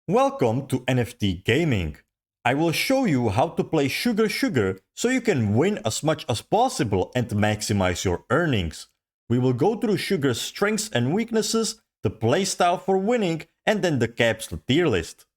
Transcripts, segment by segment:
Welcome to NFT Gaming. I will show you how to play Sugar so you can win as much as possible and maximize your earnings. We will go through Sugar's strengths and weaknesses, the playstyle for winning, and then the capsule tier list.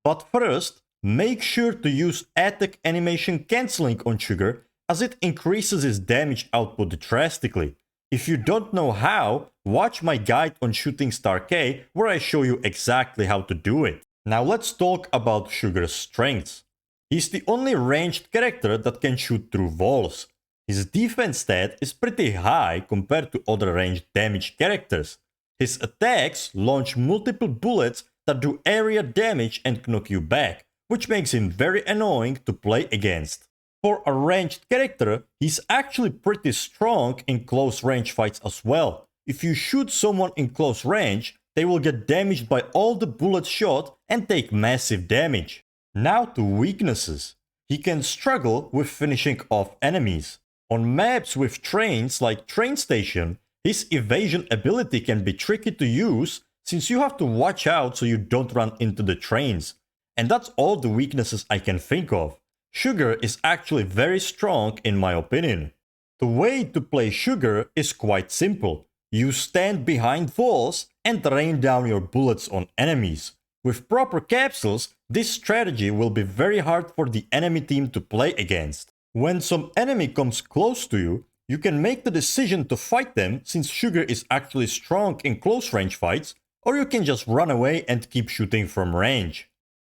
But first, make sure to use attack animation cancelling on Sugar as it increases his damage output drastically. If you don't know how, watch my guide on Shooting Star K where I show you exactly how to do it. Now let's talk about Sugar's strengths. He's the only ranged character that can shoot through walls. His defense stat is pretty high compared to other ranged damage characters. His attacks launch multiple bullets that do area damage and knock you back, which makes him very annoying to play against. For a ranged character, he's actually pretty strong in close range fights as well. If you shoot someone in close range, they will get damaged by all the bullets shot and take massive damage. Now to weaknesses. He can struggle with finishing off enemies. On maps with trains like Train Station, his evasion ability can be tricky to use since you have to watch out so you don't run into the trains. And that's all the weaknesses I can think of. Sugar is actually very strong in my opinion. The way to play Sugar is quite simple. You stand behind walls and rain down your bullets on enemies. With proper capsules, this strategy will be very hard for the enemy team to play against. When some enemy comes close to you, you can make the decision to fight them since Sugar is actually strong in close range fights, or you can just run away and keep shooting from range.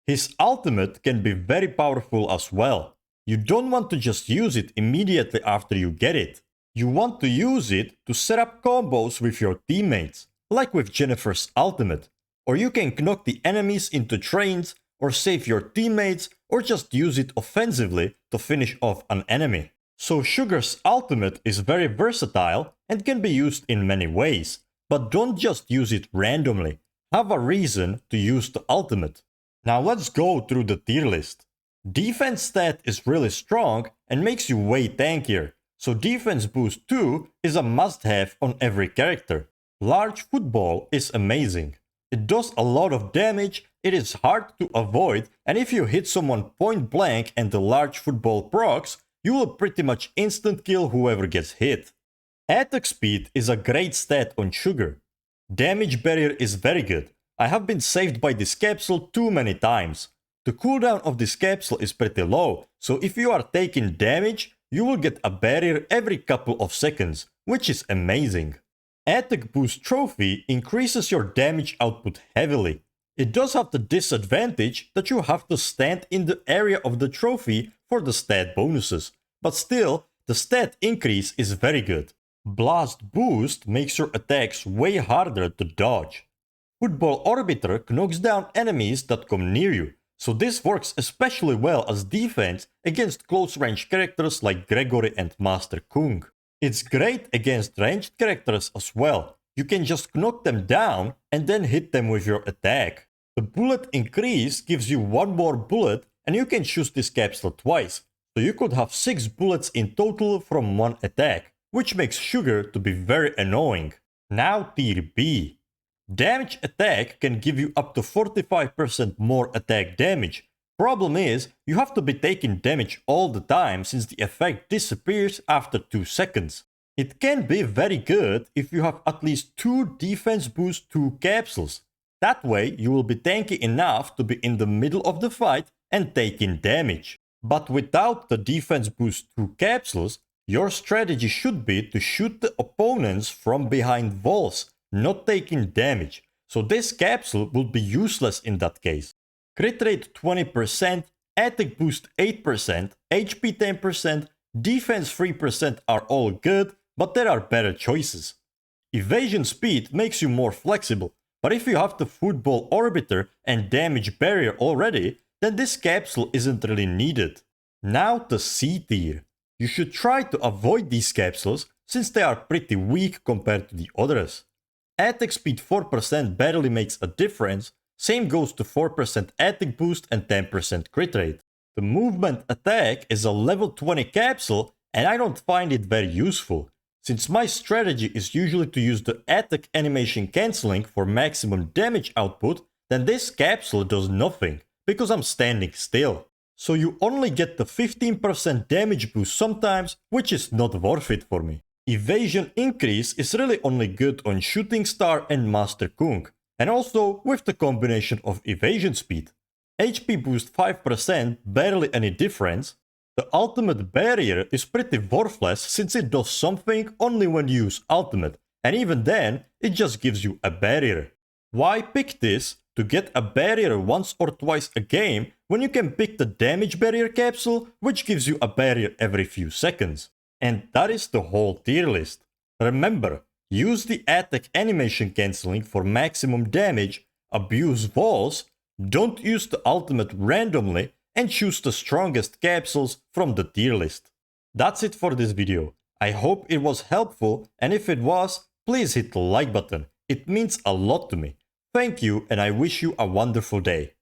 His ultimate can be very powerful as well. You don't want to just use it immediately after you get it. You want to use it to set up combos with your teammates, like with Jennifer's ultimate. Or you can knock the enemies into trains, or save your teammates, or just use it offensively to finish off an enemy. So Sugar's ultimate is very versatile and can be used in many ways, but don't just use it randomly. Have a reason to use the ultimate. Now let's go through the tier list. Defense stat is really strong and makes you way tankier, so defense boost 2 is a must-have on every character. Large football is amazing. It does a lot of damage, it is hard to avoid, and if you hit someone point blank and the large football procs, you will pretty much instant kill whoever gets hit. Attack speed is a great stat on Sugar. Damage barrier is very good. I have been saved by this capsule too many times. The cooldown of this capsule is pretty low, so if you are taking damage, you will get a barrier every couple of seconds, which is amazing. Attack Boost Trophy increases your damage output heavily. It does have the disadvantage that you have to stand in the area of the trophy for the stat bonuses, but still, the stat increase is very good. Blast Boost makes your attacks way harder to dodge. Football Orbiter knocks down enemies that come near you, so this works especially well as defense against close range characters like Gregory and Master Kung. It's great against ranged characters as well. You can just knock them down and then hit them with your attack. The bullet increase gives you one more bullet and you can choose this capsule twice, so you could have 6 bullets in total from one attack, which makes Sugar to be very annoying. Now tier B. Damage attack can give you up to 45% more attack damage. Problem is, you have to be taking damage all the time since the effect disappears after 2 seconds. It can be very good if you have at least 2 defense boost 2 capsules. That way you will be tanky enough to be in the middle of the fight and taking damage. But without the defense boost 2 capsules, your strategy should be to shoot the opponents from behind walls, not taking damage, so this capsule will be useless in that case. Crit rate 20%, attack boost 8%, HP 10%, defense 3% are all good, but there are better choices. Evasion speed makes you more flexible, but if you have the football orbiter and damage barrier already, then this capsule isn't really needed. Now the C tier. You should try to avoid these capsules since they are pretty weak compared to the others. Attack speed 4% barely makes a difference, same goes to 4% attack boost and 10% crit rate. The movement attack is a level 20 capsule and I don't find it very useful. Since my strategy is usually to use the attack animation cancelling for maximum damage output, then this capsule does nothing, because I'm standing still. So you only get the 15% damage boost sometimes, which is not worth it for me. Evasion increase is really only good on Shooting Star and Master Kung, and also with the combination of evasion speed. HP boost 5%, barely any difference. The ultimate barrier is pretty worthless since it does something only when you use ultimate, and even then, it just gives you a barrier. Why pick this to get a barrier once or twice a game when you can pick the damage barrier capsule, which gives you a barrier every few seconds? And that is the whole tier list. Remember, use the attack animation cancelling for maximum damage, abuse walls, don't use the ultimate randomly, and choose the strongest capsules from the tier list. That's it for this video. I hope it was helpful, and if it was, please hit the like button. It means a lot to me. Thank you, and I wish you a wonderful day.